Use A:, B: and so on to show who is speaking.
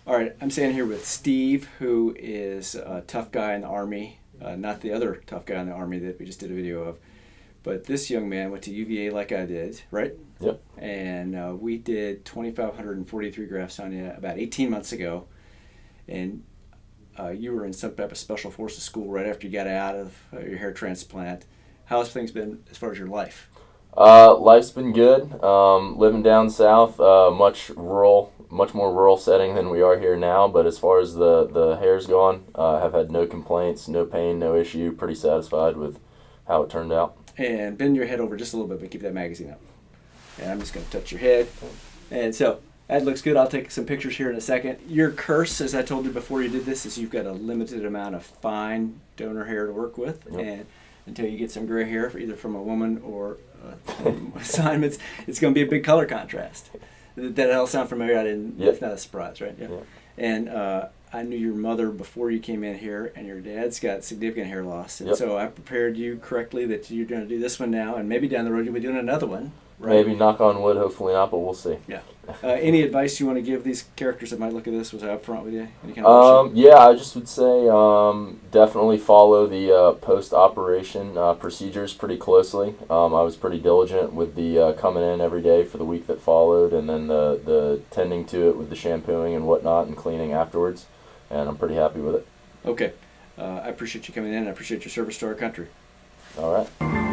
A: All right, I'm standing here with Steve, who is a tough guy in the Army, not the other tough guy in the Army that we just did a video of, but this young man went to UVA like I did, right?
B: Yep.
A: And we did 2,543 grafts on you about 18 months ago, and you were in some type of special forces school right after you got out of your hair transplant. How's things been as far as your life?
B: Life's been good. Living down south, much more rural setting than we are here now. But as far as the hair's gone, have had no complaints, no pain, no issue. Pretty satisfied with how it turned out.
A: And bend your head over just a little bit, but keep that magazine up. And I'm just going to touch your head. And so that looks good. I'll take some pictures here in a second. Your curse, as I told you before you did this, is you've got a limited amount of fine donor hair to work with.
B: Yep.
A: And until you get some gray hair, either from a woman or assignments, it's going to be a big color contrast. That all sound familiar?
B: Yep.
A: It's not a surprise, right? Yeah.
B: Yep.
A: And I knew your mother before you came in here, and your dad's got significant hair loss. And
B: Yep.
A: so I prepared you correctly that you're going to do this one now, and maybe down the road you'll be doing another one. Right?
B: Maybe, knock on wood, hopefully not, but we'll see.
A: Yeah. Any advice you want to give these characters that might look at this? Was I up front with you? Any kind of
B: Yeah, I just would say definitely follow the post-operation procedures pretty closely. I was pretty diligent with the coming in every day for the week that followed, and then the tending to it with the shampooing and whatnot and cleaning afterwards, and I'm pretty happy with it.
A: Okay. I appreciate you coming in. I appreciate your service to our country.
B: All right.